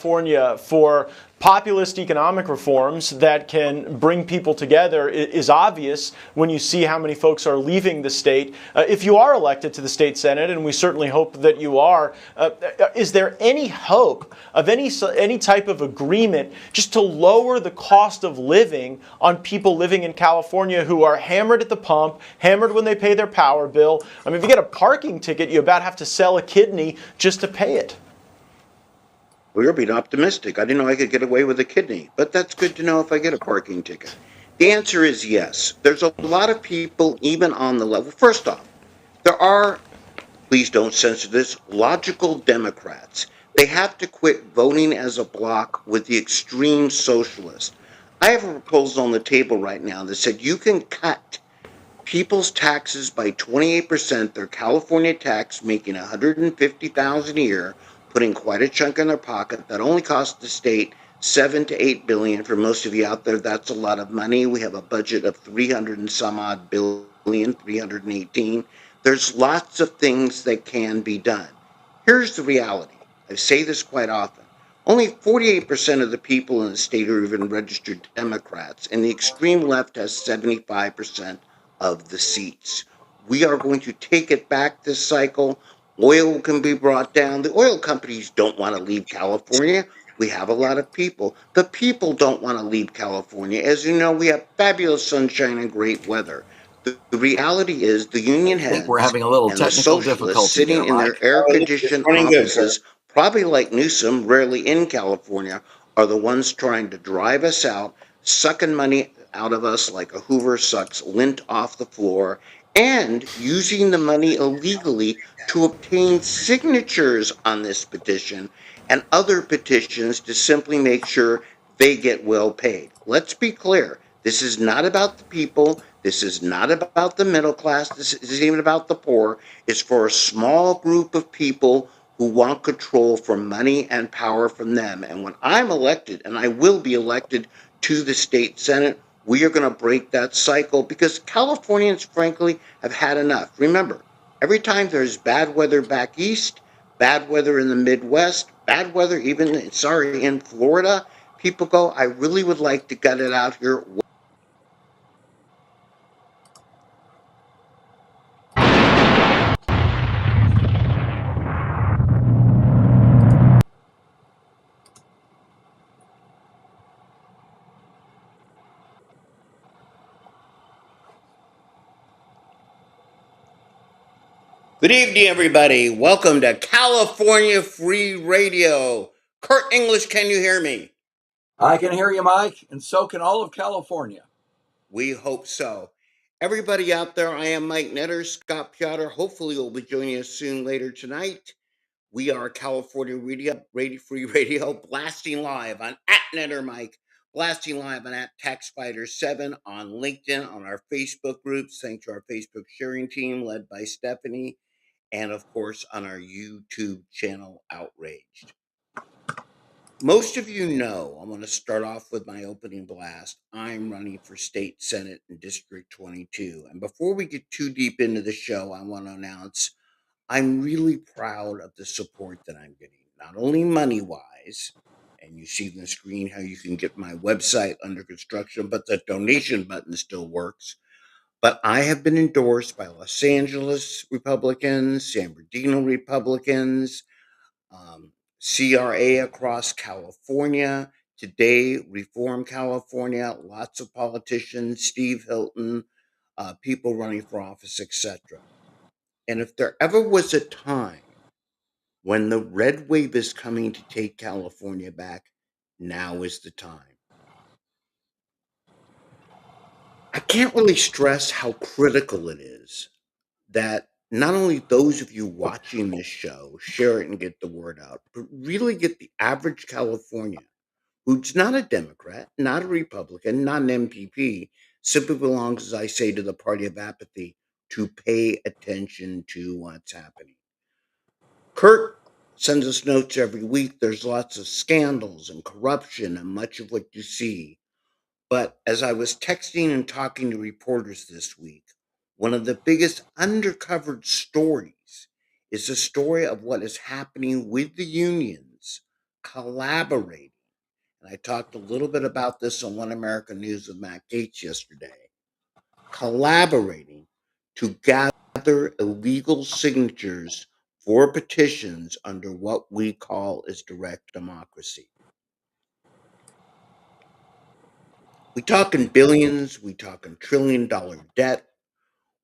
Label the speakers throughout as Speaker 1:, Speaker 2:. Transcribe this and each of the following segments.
Speaker 1: California for populist economic reforms that can bring people together is obvious when you see how many folks are leaving the state. If you are elected to the state Senate, and we certainly hope that you are, is there any hope of any type of agreement just to lower the cost of living on people living in California who are hammered at the pump, hammered when they pay their power bill? I mean, if you get a parking ticket, you about have to sell a kidney just to pay it.
Speaker 2: Well, you're being optimistic. I didn't know I could get away with a kidney, but that's good to know if I get a parking ticket. The answer is yes. There's a lot of people, even on the level. First off, there are, please don't censor this, logical Democrats. They have to quit voting as a bloc with the extreme socialists. I have a proposal on the table right now that said you can cut people's taxes by 28%, their California tax making $150,000 a year, putting quite a chunk in their pocket. That only costs the state 7 to 8 billion. For most of you out there, that's a lot of money. We have a budget of 300 and some odd billion, 318. There's lots of things that can be done. Here's the reality. I say this quite often. Only 48% of the people in the state are even registered Democrats, and the extreme left has 75% of the seats. We are going to take it back this cycle. Oil can be brought down. The oil companies don't want to leave California. We have a lot of people. The people don't want to leave California. As you know, we have fabulous sunshine and great weather. The reality is the union
Speaker 3: I think we're
Speaker 2: heads
Speaker 3: having a little
Speaker 2: and the
Speaker 3: technical
Speaker 2: socialists
Speaker 3: difficulty there,
Speaker 2: sitting in their
Speaker 3: Mike.
Speaker 2: air-conditioned
Speaker 4: Running good, sir.
Speaker 2: offices, probably like Newsom, rarely in California, are the ones trying to drive us out, sucking money out of us like a Hoover sucks lint off the floor, and using the money illegally to obtain signatures on this petition and other petitions to simply make sure they get well paid. Let's be clear. This is not about the people. This is not about the middle class. This isn't even about the poor. It's for a small group of people who want control for money and power from them. And when I'm elected, and I will be elected to the state Senate, we are going to break that cycle because Californians, frankly, have had enough. Remember, every time there's bad weather back east, bad weather in the Midwest, bad weather even, in Florida, people go, I really would like to get it out here. Good evening, everybody. Welcome to California Free Radio. Kurt English, can you hear me?
Speaker 3: I can hear you, Mike, and so can all of California.
Speaker 2: We hope so. Everybody out there, I am Mike Netter. Scott Piotr hopefully will be joining us soon later tonight. We are California Free Radio, blasting live on @Netter Mike, blasting live on @TaxFighter7 on LinkedIn, on our Facebook groups, thanks to our Facebook sharing team led by Stephanie, and of course on our YouTube channel, Outraged. Most of you know, I'm going to start off with my opening blast. I'm running for state Senate in District 22. And before we get too deep into the show, I want to announce I'm really proud of the support that I'm getting, not only money wise, and you see on the screen how you can get my website under construction, but the donation button still works. But I have been endorsed by Los Angeles Republicans, San Bernardino Republicans, CRA across California, Today Reform California, lots of politicians, Steve Hilton, people running for office, etc. And if there ever was a time when the red wave is coming to take California back, now is the time. I can't really stress how critical it is that not only those of you watching this show share it and get the word out, but really get the average Californian who's not a Democrat, not a Republican, not an MPP, simply belongs, as I say, to the party of apathy, to pay attention to what's happening. Kurt sends us notes every week. There's lots of scandals and corruption and much of what you see. But as I was texting and talking to reporters this week, one of the biggest undercovered stories is the story of what is happening with the unions collaborating. And I talked a little bit about this on One American News with Matt Gates yesterday. Collaborating to gather illegal signatures for petitions under what we call as direct democracy. We talking billions, we talking $1 trillion debt,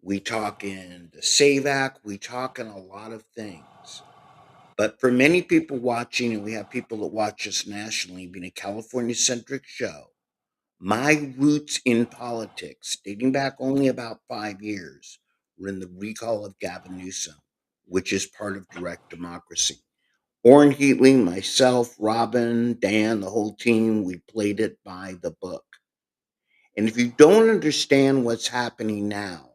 Speaker 2: we talking the SAVE Act, we talking a lot of things. But for many people watching, and we have people that watch us nationally, being a California-centric show, my roots in politics, dating back only about 5 years, were in the recall of Gavin Newsom, which is part of direct democracy. Orrin Heatling, myself, Robin, Dan, the whole team, we played it by the book. And if you don't understand what's happening now,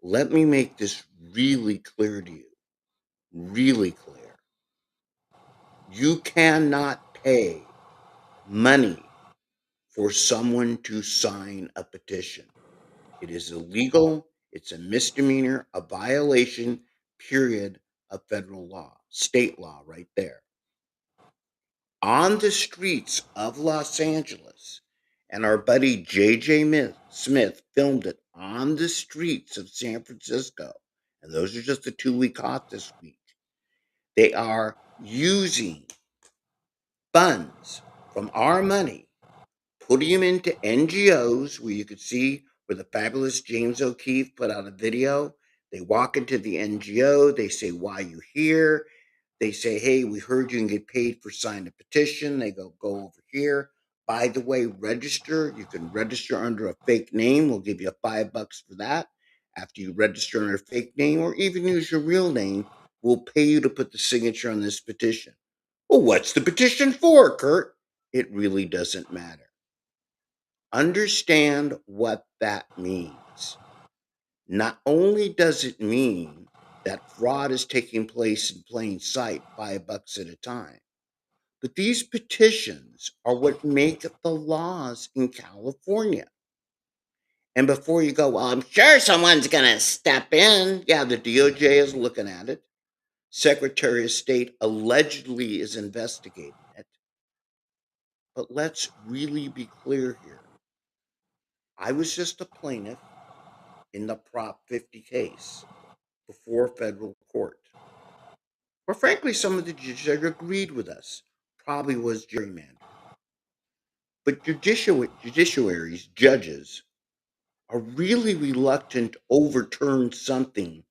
Speaker 2: let me make this really clear to you. Really clear. You cannot pay money for someone to sign a petition. It is illegal. It's a misdemeanor, a violation, period, of federal law, state law right there. On the streets of Los Angeles, and our buddy J.J. Smith filmed it on the streets of San Francisco, and those are just the two we caught this week. They are using funds from our money, putting them into NGOs where you could see where the fabulous James O'Keefe put out a video. They walk into the NGO, they say, "Why you here?" They say, "Hey, we heard you can get paid for signing a petition." They go over here. By the way, register. You can register under a fake name. We'll give you $5 for that. After you register under a fake name, or even use your real name, we'll pay you to put the signature on this petition. Well, what's the petition for, Kurt? It really doesn't matter. Understand what that means. Not only does it mean that fraud is taking place in plain sight, $5 at a time, but these petitions are what make the laws in California. And before you go, "Well, I'm sure someone's going to step in." Yeah, the DOJ is looking at it. Secretary of State allegedly is investigating it. But let's really be clear here. I was just a plaintiff in the Prop 50 case before federal court, where frankly some of the judges agreed with us, probably was gerrymandered. But judiciaries, judges, are really reluctant to overturn something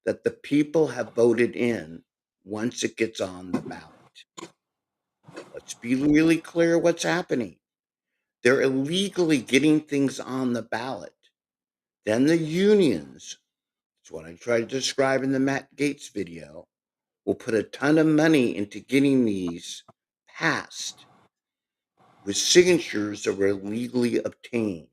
Speaker 2: that the people have voted in once it gets on the ballot. Let's be really clear what's happening. They're illegally getting things on the ballot. Then the unions, that's what I tried to describe in the Matt Gates video, will put a ton of money into getting these passed with signatures that were illegally obtained.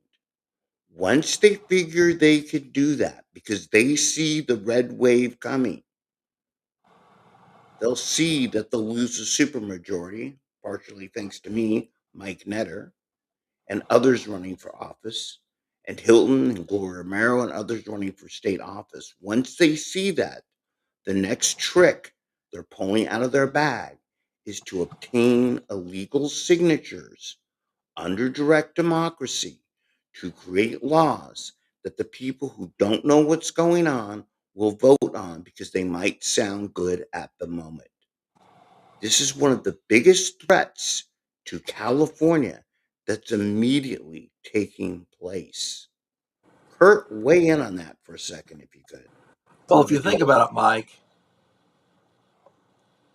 Speaker 2: Once they figure they could do that, because they see the red wave coming, they'll see that they'll lose a supermajority, partially thanks to me, Mike Netter, and others running for office, and Hilton and Gloria Romero and others running for state office. Once they see that, the next trick they're pulling out of their bag is to obtain illegal signatures under direct democracy to create laws that the people who don't know what's going on will vote on because they might sound good at the moment. This is one of the biggest threats to California that's immediately taking place. Kurt, weigh in on that for a second, if you could.
Speaker 3: Well, if you think about it, Mike,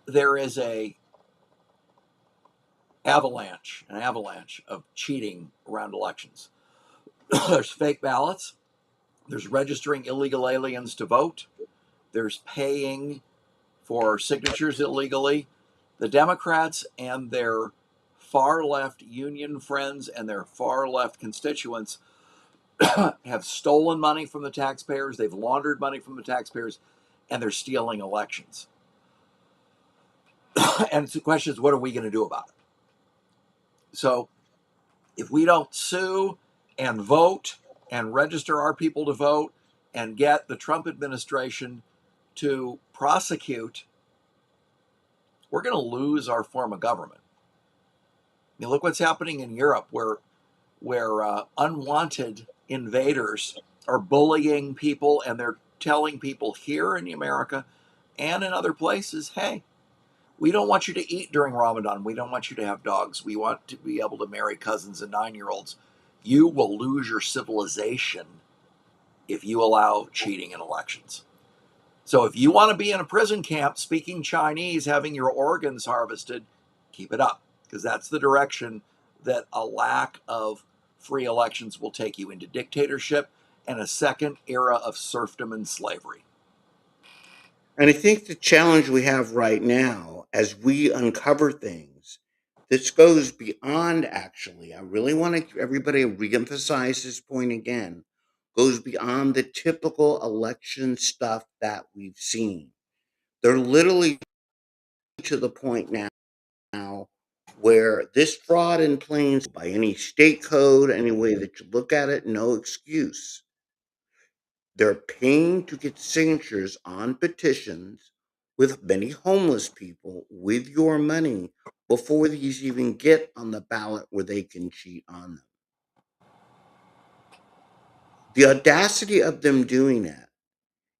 Speaker 3: there is an avalanche of cheating around elections. There's fake ballots. There's registering illegal aliens to vote. There's paying for signatures illegally. The Democrats and their far left union friends and their far left constituents have stolen money from the taxpayers. They've laundered money from the taxpayers, and they're stealing elections. And the question is, what are we going to do about it? So if we don't sue and vote and register our people to vote and get the Trump administration to prosecute, we're going to lose our form of government. mean, look what's happening in Europe, where unwanted invaders are bullying people, and they're telling people here in America and in other places, hey, we don't want you to eat during Ramadan. We don't want you to have dogs. We want to be able to marry cousins and 9-year-olds. You will lose your civilization if you allow cheating in elections. So if you want to be in a prison camp speaking Chinese, having your organs harvested, keep it up, because that's the direction that a lack of free elections will take you into dictatorship and a second era of serfdom and slavery.
Speaker 2: And I think the challenge we have right now, as we uncover things, this goes beyond actually. I really want to everybody reemphasize this point again. Goes beyond the typical election stuff that we've seen. They're literally to the point now where this fraud in plain by any state code, any way that you look at it, no excuse. They're paying to get signatures on petitions with many homeless people with your money before these even get on the ballot where they can cheat on them. The audacity of them doing that,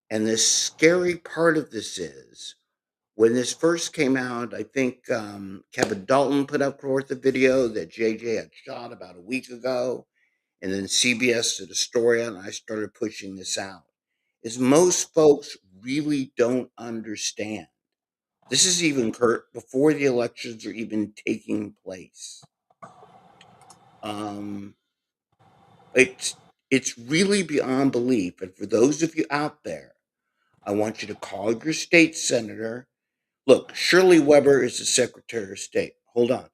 Speaker 2: and the scary part of this is when this first came out, I think Kevin Dalton put up forth a video that JJ had shot about a week ago, and then CBS did a story on it, and I started pushing this out. Is most folks really don't understand. This is even, Kurt, before the elections are even taking place. It's it's really beyond belief. And for those of you out there, I want you to call your state senator. Look, Shirley Weber is the Secretary of State. Hold on.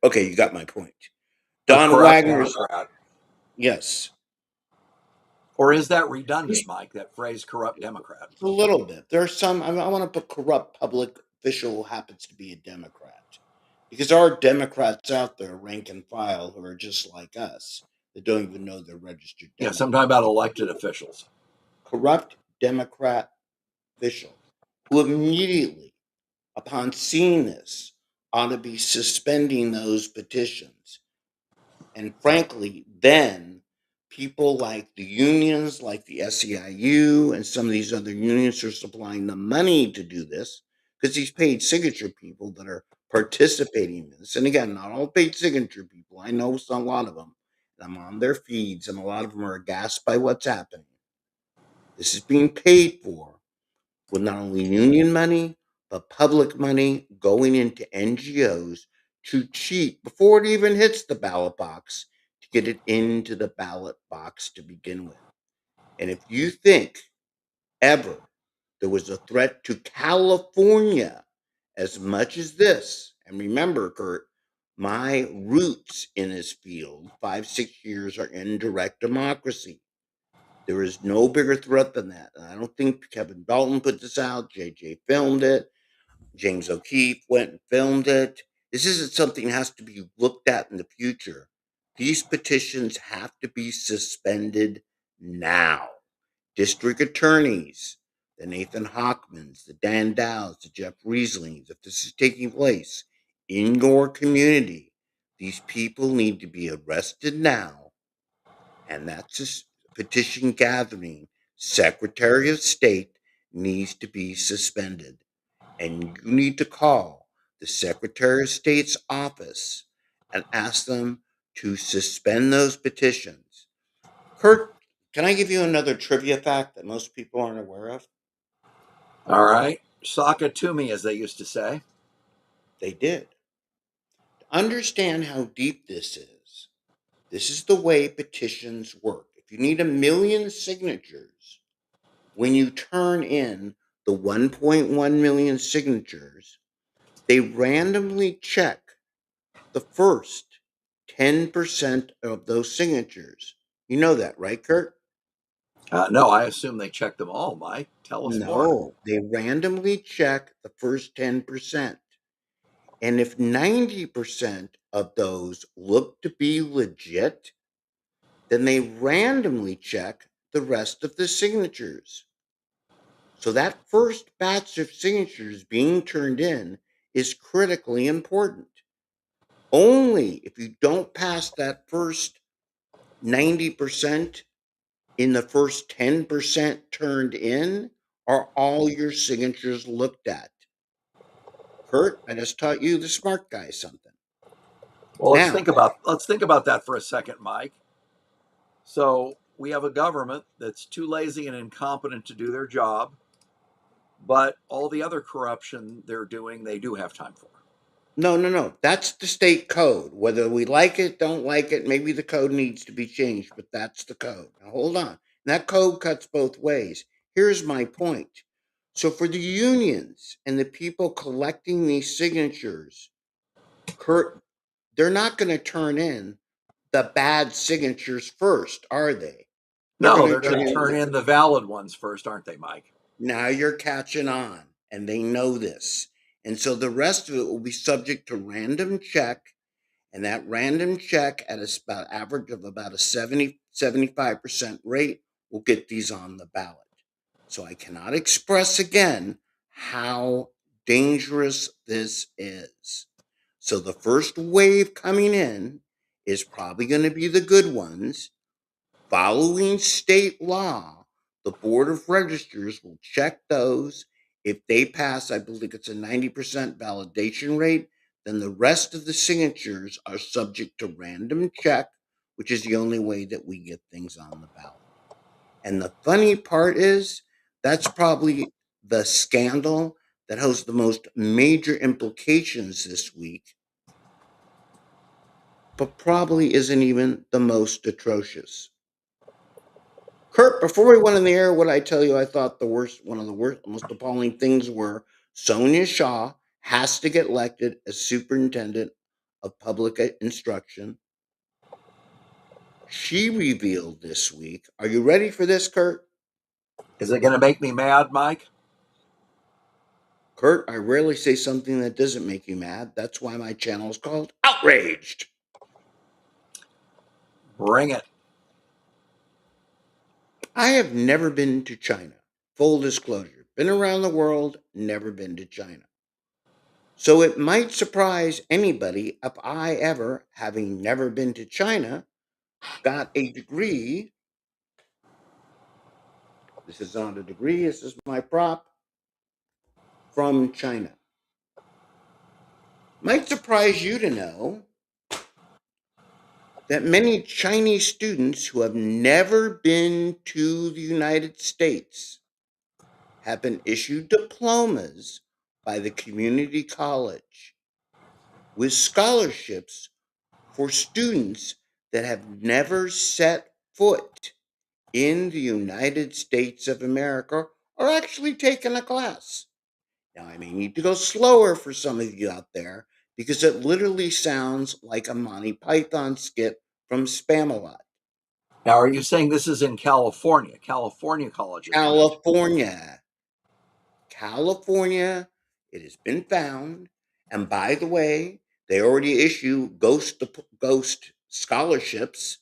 Speaker 2: Okay, you got my point.
Speaker 3: A
Speaker 2: Don
Speaker 3: corrupt
Speaker 2: Wagner's,
Speaker 3: Democrat.
Speaker 2: yes,
Speaker 3: Or is that redundant, Mike, that phrase corrupt Democrat?
Speaker 2: a little bit. There are some, I want to put corrupt public official who happens to be a Democrat. Because there are Democrats out there, rank and file, who are just like us, that don't even know they're registered
Speaker 3: Yeah,
Speaker 2: Democrats.
Speaker 3: sometime about elected officials.
Speaker 2: Corrupt Democrat official who immediately, upon seeing this, ought to be suspending those petitions. And frankly, then people like the unions, like the SEIU, and some of these other unions are supplying the money to do this because these paid signature people that are participating in this. And again, not all paid signature people. I know a lot of them. I'm on their feeds, and a lot of them are aghast by what's happening. This is being paid for with not only union money, but public money going into NGOs to cheat before it even hits the ballot box to get it into the ballot box to begin with. And if you think ever there was a threat to California as much as this, and remember, Kurt, my roots in this field, 5-6 years, are in direct democracy. There is no bigger threat than that. And I don't think Kevin Dalton put this out. JJ filmed it. James O'Keefe went and filmed it. This isn't something that has to be looked at in the future. These petitions have to be suspended now. District attorneys, the Nathan Hockmans, the Dan Dows, the Jeff Rieslings, if this is taking place in your community, these people need to be arrested now. And that's a petition gathering. Secretary of State needs to be suspended. And you need to call the Secretary of State's office and ask them to suspend those petitions. Kurt, can I give you another trivia fact that most people aren't aware of?
Speaker 3: All right. Sock it to me, as they used to say.
Speaker 2: They did. To understand how deep this is the way petitions work. If you need 1 million signatures, when you turn in the 1.1 million signatures, they randomly check the first 10% of those signatures. You know that, right, Kurt?
Speaker 3: No, I assume they check them all, Mike. Tell us more.
Speaker 2: No, they randomly check the first 10%. And if 90% of those look to be legit, then they randomly check the rest of the signatures. So that first batch of signatures being turned in is critically important. Only if you don't pass that first 90% in the first 10% turned in are all your signatures looked at. Kurt, I just taught you, the smart guy, something.
Speaker 3: Well,
Speaker 2: Now,
Speaker 3: let's think about that for a second, Mike. So we have a government that's too lazy and incompetent to do their job, but all the other corruption they're doing, they do have time for.
Speaker 2: no. That's the state code. Whether we like it, don't like it, maybe the code needs to be changed, but that's the code. Now, hold on. That code cuts both ways. Here's my point. So, for the unions and the people collecting these signatures, Kurt, they're not going to turn in the bad signatures first, are they? They're
Speaker 3: No,
Speaker 2: going
Speaker 3: they're
Speaker 2: to turn
Speaker 3: going to turn
Speaker 2: in.
Speaker 3: in the valid ones first, aren't they, Mike?
Speaker 2: Now you're catching on, and they know this. And so the rest of it will be subject to random check, and that random check at about average of about a 75% rate will get these on the ballot. So I cannot express again how dangerous this is. So the first wave coming in is probably going to be the good ones. Following state law, the Board of Registers will check those. If they pass, I believe it's a 90% validation rate, then the rest of the signatures are subject to random check, which is the only way that we get things on the ballot. And the funny part is, that's probably the scandal that has the most major implications this week, but probably isn't even the most atrocious. Kurt, before we went in the air, what I tell you, I thought one of the worst, most appalling things were Sonia Shaw has to get elected as superintendent of public instruction. She revealed this week. Are you ready for this, Kurt?
Speaker 3: Is it going to make me mad, Mike?
Speaker 2: Kurt, I rarely say something that doesn't make you mad. That's why my channel is called Outraged.
Speaker 3: Bring it.
Speaker 2: I have never been to China. Full disclosure. Been around the world, never been to China. So it might surprise anybody if I ever, having never been to China, got a degree. This is not a degree, this is my prop from China. Might surprise you to know that many Chinese students who have never been to the United States have been issued diplomas by the community college with scholarships for students that have never set foot in the United States of America or actually taken a class. Now, I may need to go slower for some of you out there because it literally sounds like a Monty Python skit from Spamalot.
Speaker 3: Now, are you saying this is in California? California colleges, Mike?
Speaker 2: California. California, it has been found. And by the way, they already issue ghost scholarships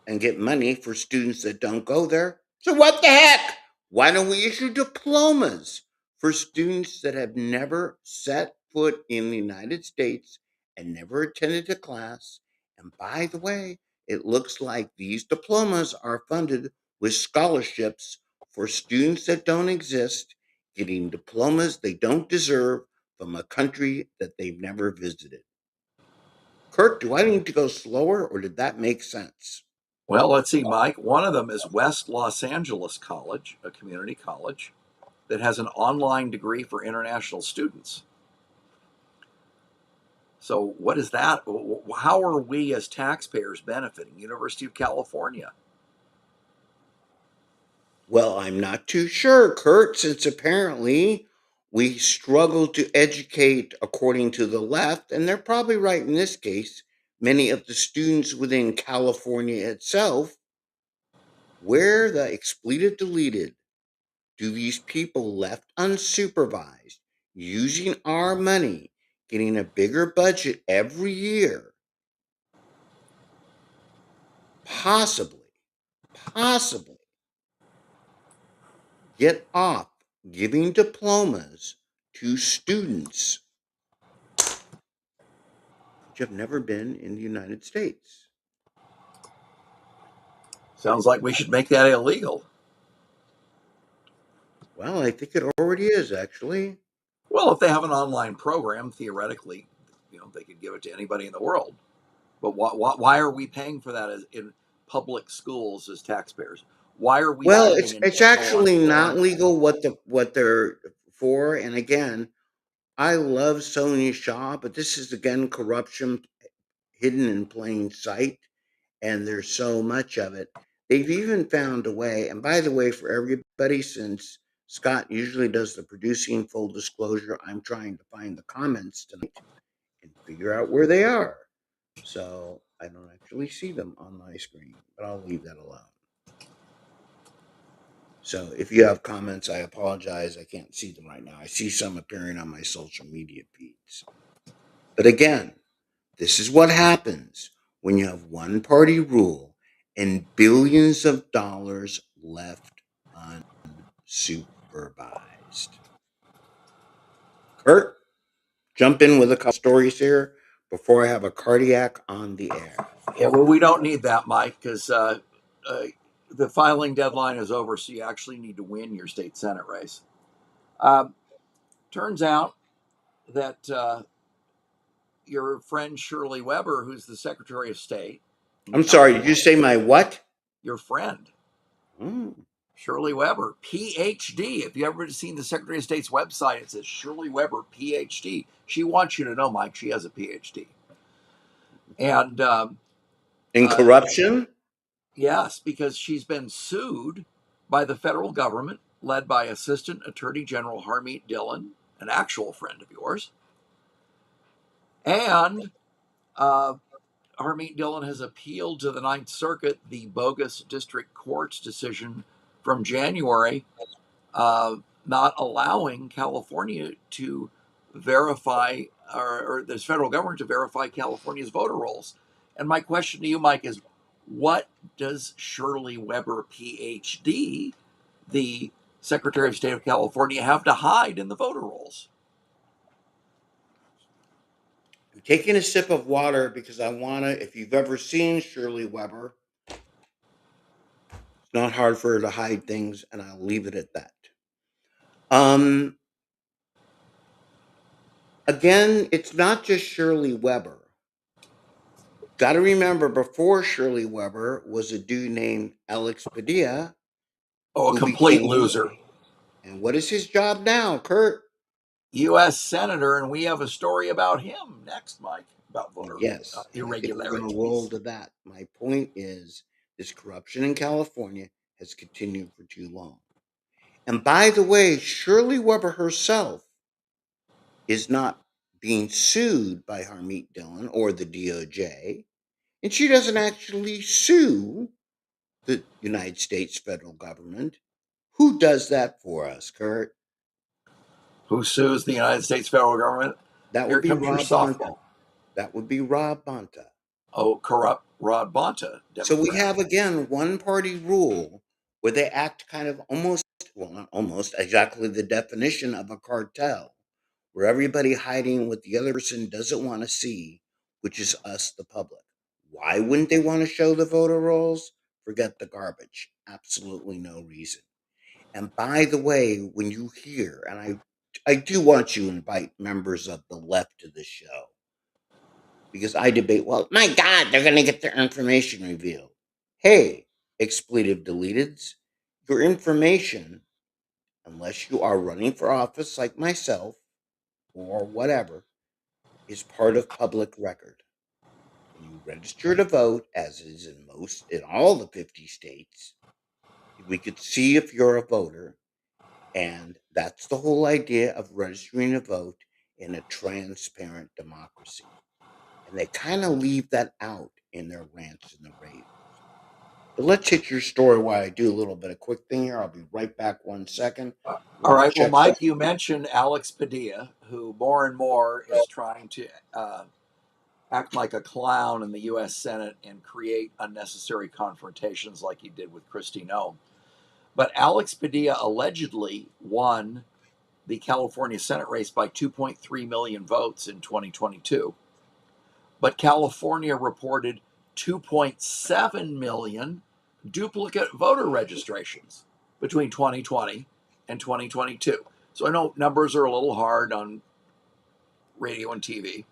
Speaker 2: and get money for students that don't go there. So what the heck? Why don't we issue diplomas for students that have never set foot in the United States and never attended a class? And by the way, it looks like these diplomas are funded with scholarships for students that don't exist, getting diplomas they don't deserve from a country that they've never visited. Kurt, do I need to go slower or did that make sense?
Speaker 3: Well, let's see, Mike. One of them is West Los Angeles College, a community college that has an online degree for international students. So, what is that? How are we as taxpayers benefiting? University of California.
Speaker 2: Well, I'm not too sure, Kurt, since apparently we struggle to educate according to the left, and they're probably right in this case. Many of the students within California itself, where the expletive deleted do these people left unsupervised, using our money, getting a bigger budget every year, possibly get off giving diplomas to students you have never been in the United States.
Speaker 3: Sounds like we should make that illegal.
Speaker 2: Well, I think it already is, actually.
Speaker 3: Well, if they have an online program, theoretically, they could give it to anybody in the world. But why are we paying for that in public schools as taxpayers? Why are we
Speaker 2: Well,
Speaker 3: spending in
Speaker 2: it's
Speaker 3: nickel on
Speaker 2: actually not
Speaker 3: filling?
Speaker 2: legal what they're for. And again, I love Sonia Shaw, but this is again corruption hidden in plain sight, and there's so much of it. They've even found a way, and by the way, for everybody, since Scott usually does the producing full disclosure, I'm trying to find the comments tonight and figure out where they are. So I don't actually see them on my screen, but I'll leave that alone. So if you have comments, I apologize. I can't see them right now. I see some appearing on my social media feeds. But again, this is what happens when you have one party rule and billions of dollars left unsupervised. Kurt, jump in with a couple stories here before I have a cardiac on the air.
Speaker 3: Yeah, well, we don't need that, Mike, because the filing deadline is over, so you actually need to win your state senate race. Um, Turns out that your friend Shirley Weber, who's the Secretary of State in
Speaker 2: I'm sorry, did you
Speaker 3: California,
Speaker 2: say my what?
Speaker 3: your friend
Speaker 2: Mm.
Speaker 3: Shirley Weber, PhD. If you ever seen the Secretary of State's website, it says Shirley Weber, PhD. She wants you to know, Mike, she has a PhD. And
Speaker 2: In
Speaker 3: uh,
Speaker 2: corruption?
Speaker 3: yes, because she's been sued by the federal government, led by Assistant Attorney General Harmeet Dillon, an actual friend of yours. And Harmeet Dillon has appealed to the Ninth Circuit the bogus district court's decision from January, not allowing California to verify, or the federal government to verify California's voter rolls. And my question to you, Mike, is what does Shirley Weber, PhD, the Secretary of State of California, have to hide in the voter rolls?
Speaker 2: I'm taking a sip of water because I want to, if you've ever seen Shirley Weber, it's not hard for her to hide things, and I'll leave it at that. Um, Again, it's not just Shirley Weber. Got to remember, before Shirley Weber was a dude named Alex Padilla,
Speaker 3: Oh, a
Speaker 2: who
Speaker 3: complete
Speaker 2: became,
Speaker 3: loser.
Speaker 2: and what is his job now, Kurt?
Speaker 3: U.S. Senator, and we have a story about him next, Mike, about voter
Speaker 2: Yes, and I think we're going to roll
Speaker 3: irregularities.
Speaker 2: to that. My point is, this corruption in California has continued for too long. And by the way, Shirley Weber herself is not being sued by Harmeet Dillon or the DOJ, and she doesn't actually sue the United States federal government. Who does that for us, Kurt?
Speaker 3: Who sues the United States federal government?
Speaker 2: That would
Speaker 3: Here
Speaker 2: be
Speaker 3: comes your
Speaker 2: Rob Bonta.
Speaker 3: softball.
Speaker 2: That would be Rob Bonta.
Speaker 3: Oh, corrupt Rod Bonta,
Speaker 2: So we
Speaker 3: Democrat.
Speaker 2: have again one party rule where they act kind of almost, well, not almost, exactly the definition of a cartel, where everybody hiding what the other person doesn't want to see, which is us, the public. Why wouldn't they want to show the voter rolls? Forget the garbage. Absolutely no reason. And by the way, when you hear, and I do want you to invite members of the left to the show, because I debate, well, my God, they're going to get their information revealed. Hey, expletive deleteds, your information, unless you are running for office like myself or whatever, is part of public record. When you register to vote, as is in all the 50 states, we could see if you're a voter. And that's the whole idea of registering to vote in a transparent democracy. And they kind of leave that out in their rants and the raves. But let's hit your story while I do a little bit of quick thing here. I'll be right back 1 second. We're
Speaker 3: All
Speaker 2: going to
Speaker 3: right. Well,
Speaker 2: check some.
Speaker 3: Mike, you mentioned Alex Padilla, who more and more is trying to act like a clown in the U.S. Senate and create unnecessary confrontations like he did with Kristi Noem. But Alex Padilla allegedly won the California Senate race by 2.3 million votes in 2022. but California reported 2.7 million duplicate voter registrations between 2020 and 2022. So I know numbers are a little hard on radio and TV.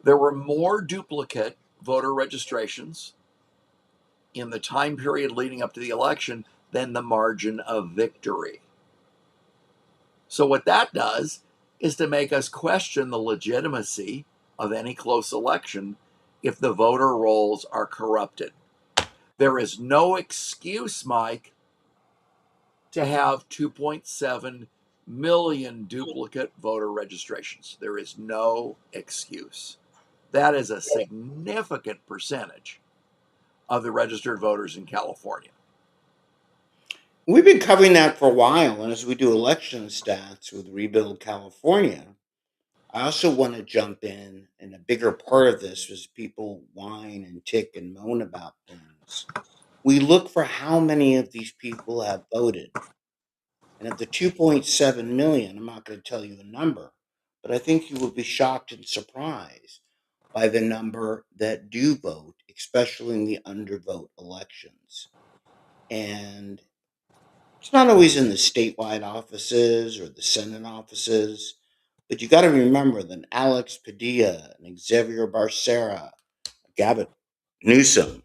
Speaker 3: There were more duplicate voter registrations in the time period leading up to the election than the margin of victory. So, what that does is to make us question the legitimacy of any close election if the voter rolls are corrupted. There is no excuse, Mike, to have 2.7 million duplicate voter registrations. There is no excuse. That is a significant percentage of the registered voters in California.
Speaker 2: We've been covering that for a while, and as we do election stats with Rebuild California, I also want to jump in, and a bigger part of this is people whine and tick and moan about things. We look for how many of these people have voted. And of the 2.7 million, I'm not going to tell you the number, but I think you will be shocked and surprised by the number that do vote, especially in the undervote elections. And it's not always in the statewide offices or the Senate offices, but you got to remember that Alex Padilla and Xavier Barcera, Gavin Newsom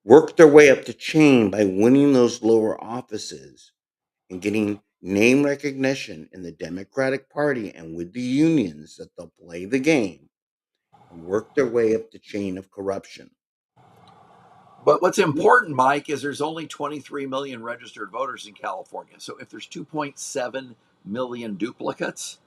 Speaker 2: worked their way up the chain by winning those lower offices and getting name recognition in the Democratic Party and with the unions that they'll play the game and work their way up the chain of corruption.
Speaker 3: But what's important, Mike, is there's only 23 million registered voters in California. So if there's 2.7 million duplicates,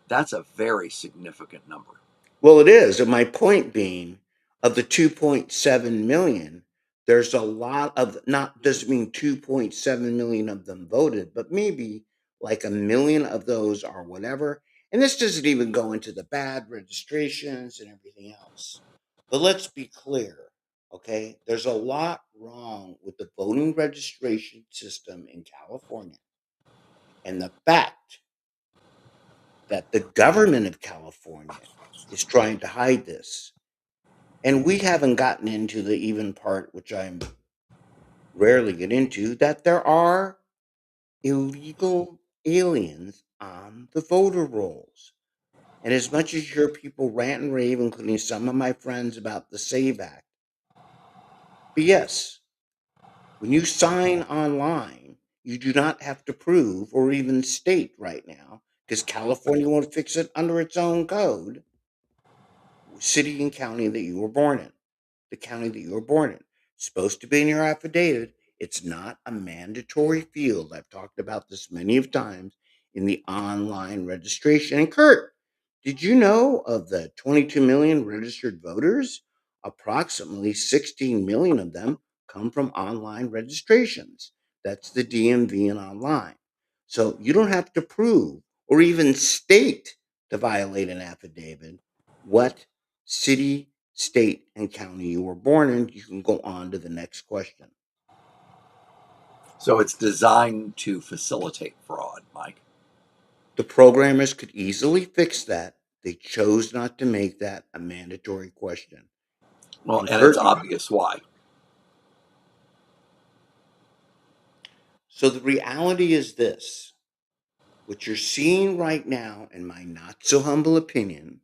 Speaker 3: that's a very significant number.
Speaker 2: Well, it is. And my point being, of the 2.7 million, there's a lot of, not doesn't mean 2.7 million of them voted, but maybe like a million of those are whatever. And this doesn't even go into the bad registrations and everything else. But let's be clear, okay? There's a lot wrong with the voting registration system in California. And the fact that the government of California is trying to hide this. And we haven't gotten into the even part, which I'm rarely get into, that there are illegal aliens on the voter rolls. And as much as you hear people rant and rave, including some of my friends about the SAVE Act, but yes, when you sign online, you do not have to prove or even state right now, because California won't fix it under its own code, city and county that you were born in. The county that you were born in. It's supposed to be in your affidavit. It's not a mandatory field. I've talked about this many of times in the online registration. And Kurt, did you know of the 22 million registered voters? Approximately 16 million of them come from online registrations. That's the DMV and online. So you don't have to prove or even state to violate an affidavit what city, state, and county you were born in. You can go on to the next question.
Speaker 3: So it's designed to facilitate fraud, Mike.
Speaker 2: The programmers could easily fix that. They chose not to make that a mandatory question.
Speaker 3: Well,
Speaker 2: And
Speaker 3: and it's
Speaker 2: Kurt,
Speaker 3: obvious why.
Speaker 2: so the reality is this: what you're seeing right now, in my not so humble opinion,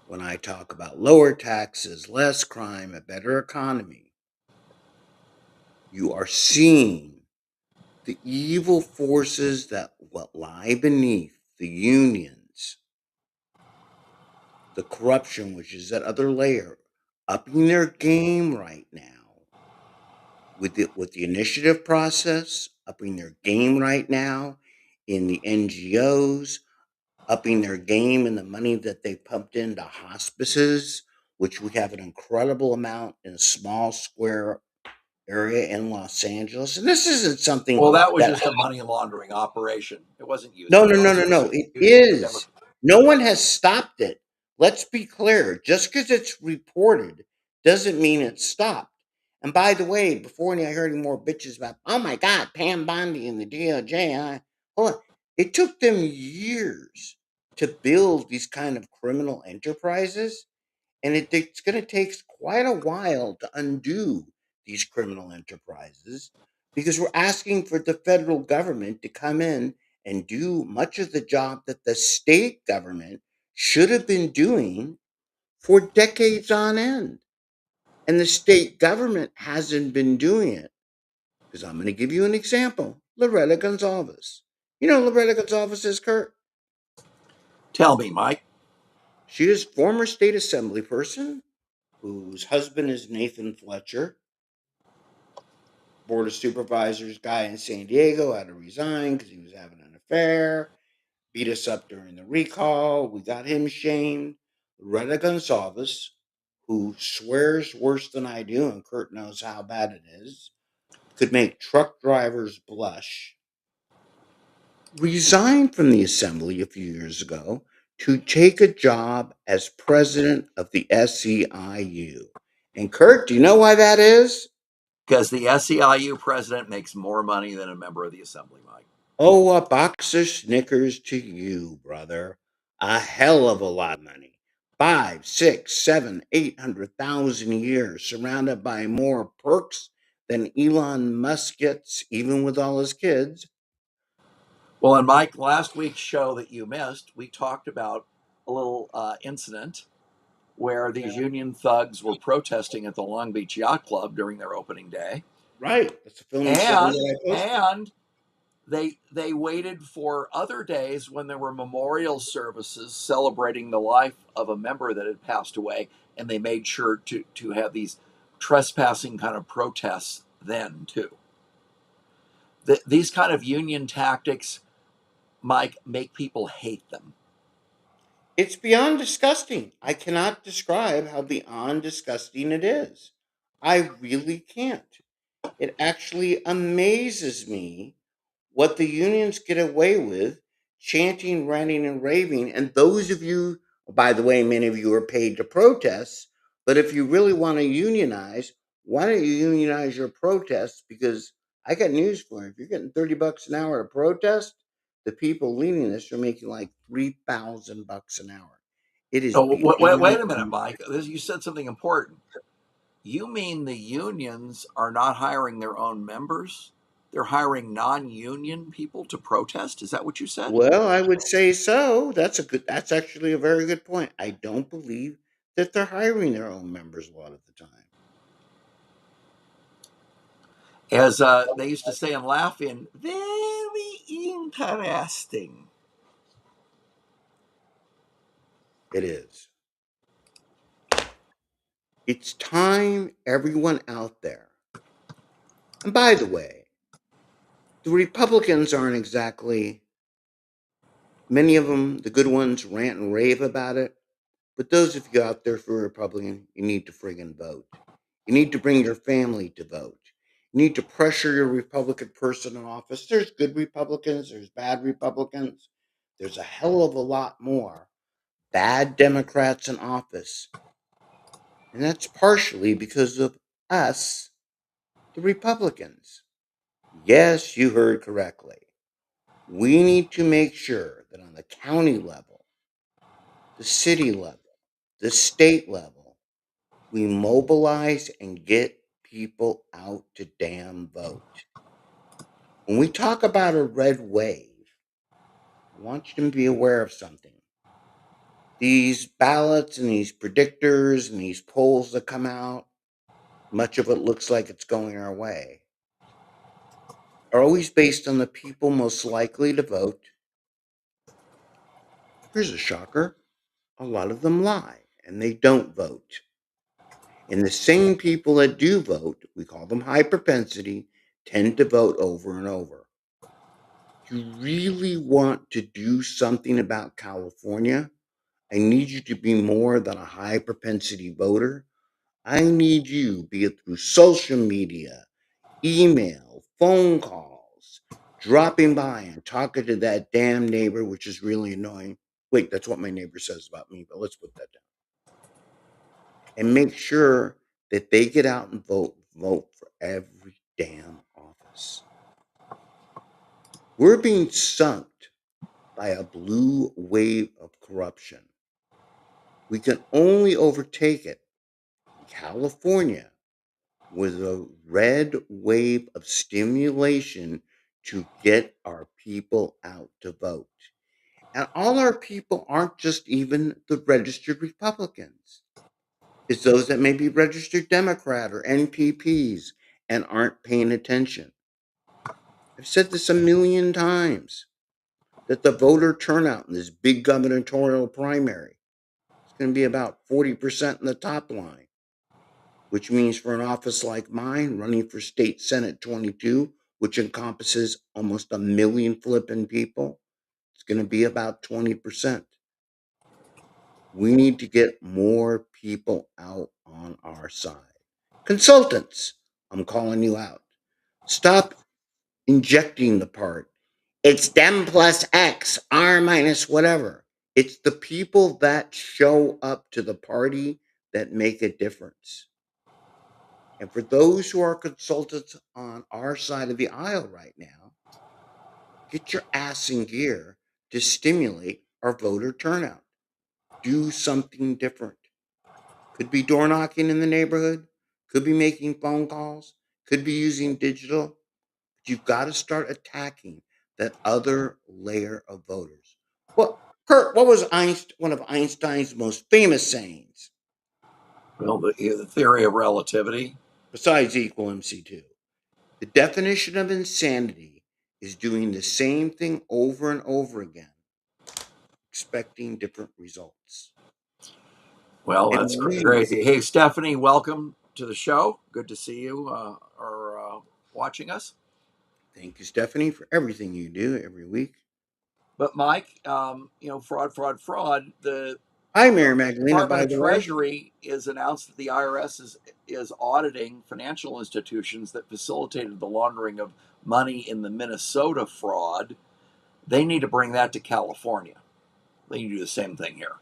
Speaker 2: when I talk about lower taxes, less crime, a better economy, you are seeing the evil forces that what lie beneath the unions, the corruption, which is that other layer, upping their game right now with the initiative process, upping their game right now in the NGOs, upping their game in the money that they pumped into hospices, which we have an incredible amount in a small square area in Los Angeles. And this isn't something
Speaker 3: Well, that was
Speaker 2: that
Speaker 3: just a money laundering operation. It wasn't used
Speaker 2: no,
Speaker 3: for
Speaker 2: no, no,
Speaker 3: those.
Speaker 2: no,
Speaker 3: It was
Speaker 2: no.
Speaker 3: just
Speaker 2: It
Speaker 3: used for
Speaker 2: is.
Speaker 3: Democrats.
Speaker 2: No one has stopped it. Let's be clear. Just because it's reported doesn't mean it's stopped. And by the way, before I heard any more bitches about, oh my God, Pam Bondi and the DOJ, hold on. It took them years to build these kind of criminal enterprises. And it's going to take quite a while to undo these criminal enterprises because we're asking for the federal government to come in and do much of the job that the state government should have been doing for decades on end. And the state government hasn't been doing it. Because I'm going to give you an example. Loretta Gonzalez. You know who Loretta Gonzalez is, Kurt?
Speaker 3: Tell me, Mike.
Speaker 2: She is former state assembly person whose husband is Nathan Fletcher, board of supervisors guy in San Diego, had to resign because he was having an affair, beat us up during the recall. We got him shamed. Loretta Gonzalez, who swears worse than I do, and Kurt knows how bad it is, could make truck drivers blush, resigned from the assembly a few years ago to take a job as president of the SEIU. And Kurt, do you know why that is?
Speaker 3: Because the SEIU president makes more money than a member of the assembly, Mike.
Speaker 2: Oh, a box of Snickers to you, brother. A hell of a lot of money. 5, 6, 7, 800,000 a year, surrounded by more perks than Elon Musk gets, even with all his kids.
Speaker 3: Well, in Mike, last week's show that you missed, we talked about a little incident where these union thugs were protesting at the Long Beach Yacht Club during their opening day,
Speaker 2: Right. That's a filming study
Speaker 3: and
Speaker 2: that I posted.
Speaker 3: and they waited for other days when there were memorial services celebrating the life of a member that had passed away, and they made sure to have these trespassing kind of protests then too. These kind of union tactics, Mike, make people hate them.
Speaker 2: It's beyond disgusting. I cannot describe how beyond disgusting it is. I really can't. It actually amazes me what the unions get away with chanting, ranting, and raving. And those of you, by the way, many of you are paid to protest. But if you really want to unionize, why don't you unionize your protests? Because I got news for you. If you're getting $30 an hour to protest, the people leading this are making like $3,000 an hour. It is
Speaker 3: Oh,
Speaker 2: beyond.
Speaker 3: wait a minute, Mike. You said something important. You mean the unions are not hiring their own members? They're hiring non-union people to protest? Is that what you said?
Speaker 2: Well, I would say so. That's actually a very good point. I don't believe that they're hiring their own members a lot of the time.
Speaker 3: As they used to say in Laughing, very interesting.
Speaker 2: It is. It's time everyone out there. And by the way, the Republicans aren't exactly, many of them, the good ones, rant and rave about it. But those of you out there for Republican, you need to friggin' vote. You need to bring your family to vote. You need to pressure your Republican person in office. There's good Republicans, there's bad Republicans. There's a hell of a lot more bad Democrats in office. And that's partially because of us, the Republicans. Yes, you heard correctly. We need to make sure that on the county level, the city level, the state level, we mobilize and get people out to damn vote. When we talk about a red wave, I want you to be aware of something. These ballots and these predictors and these polls that come out, much of it looks like it's going our way, are always based on the people most likely to vote. Here's a shocker: a lot of them lie and they don't vote. And the same people that do vote, we call them high propensity, tend to vote over and over. You really want to do something about California? I need you to be more than a high propensity voter. I need you, be it through social media, email, phone calls, dropping by and talking to that damn neighbor, which is really annoying. Wait, that's what my neighbor says about me, but let's put that down. And make sure that they get out and vote for every damn office. We're being sunk by a blue wave of corruption. We can only overtake it in California with a red wave of stimulation to get our people out to vote. And all our people aren't just even the registered Republicans. It's those that may be registered Democrat or NPPs and aren't paying attention. I've said this a million times that the voter turnout in this big gubernatorial primary is going to be about 40% in the top line, which means for an office like mine, running for state Senate 22, which encompasses almost a million flipping people, it's going to be about 20%. We need to get more people out on our side. Consultants, I'm calling you out. Stop injecting the part. It's them plus X, R minus whatever. It's the people that show up to the party that make a difference. And for those who are consultants on our side of the aisle right now, get your ass in gear to stimulate our voter turnout. Do something different. Could be door knocking in the neighborhood, could be making phone calls, could be using digital. But you've got to start attacking that other layer of voters. Well, Kurt, what was one of Einstein's most famous sayings
Speaker 3: Well, the theory of relativity.
Speaker 2: besides equal MC2? The definition of insanity is doing the same thing over and over again, expecting different results.
Speaker 3: Well,
Speaker 2: And
Speaker 3: that's
Speaker 2: we,
Speaker 3: crazy. Hey, Stephanie, welcome to the show. Good to see you or watching us.
Speaker 2: thank you, Stephanie, for everything you do every week.
Speaker 3: But Mike, fraud, fraud, fraud. The
Speaker 2: Hi, Mary Magdalena,
Speaker 3: Department
Speaker 2: by
Speaker 3: of
Speaker 2: the way.
Speaker 3: Treasury is announced that the IRS is auditing financial institutions that facilitated the laundering of money in the Minnesota fraud. They need to bring that to California. They need to do the same thing here.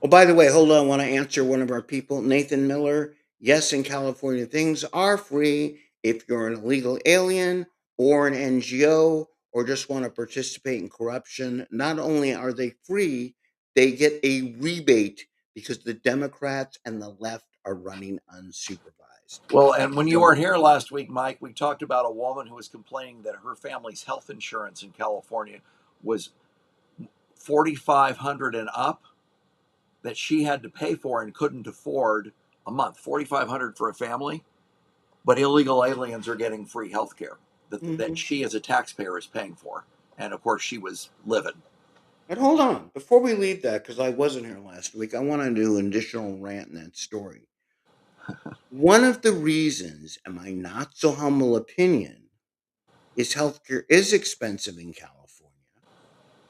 Speaker 2: Oh, by the way, hold on. I want to answer one of our people, Nathan Miller. Yes, in California, things are free if you're an illegal alien or an NGO or just want to participate in corruption. Not only are they free, they get a rebate because the Democrats and the left are running unsupervised.
Speaker 3: Well, and when you
Speaker 2: So,
Speaker 3: weren't here last week, Mike, we talked about a woman who was complaining that her family's health insurance in California was 4,500 and up that she had to pay for and couldn't afford a month. 4,500 for a family, but illegal aliens are getting free health care that
Speaker 2: mhm.
Speaker 3: she as a taxpayer is paying for. And of course, she was livid.
Speaker 2: But hold on. Before we leave that, because I wasn't here last week, I want to do an additional rant in that story. One of the reasons, in my not so humble opinion, is healthcare is expensive in California.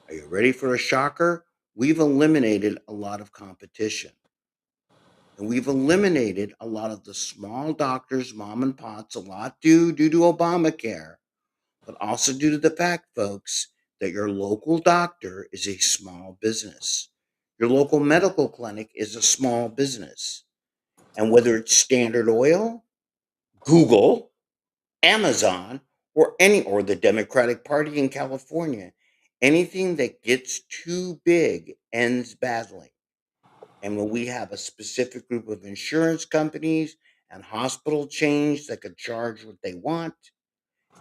Speaker 2: Are you ready for a shocker? We've eliminated a lot of competition. And we've eliminated a lot of the small doctors, mom and pops, a lot due to Obamacare, but also due to the fact, folks, that your local doctor is a small business. Your local medical clinic is a small business. And whether it's Standard Oil, Google, Amazon, or the Democratic Party in California, anything that gets too big ends badly. And when we have a specific group of insurance companies and hospital chains that could charge what they want,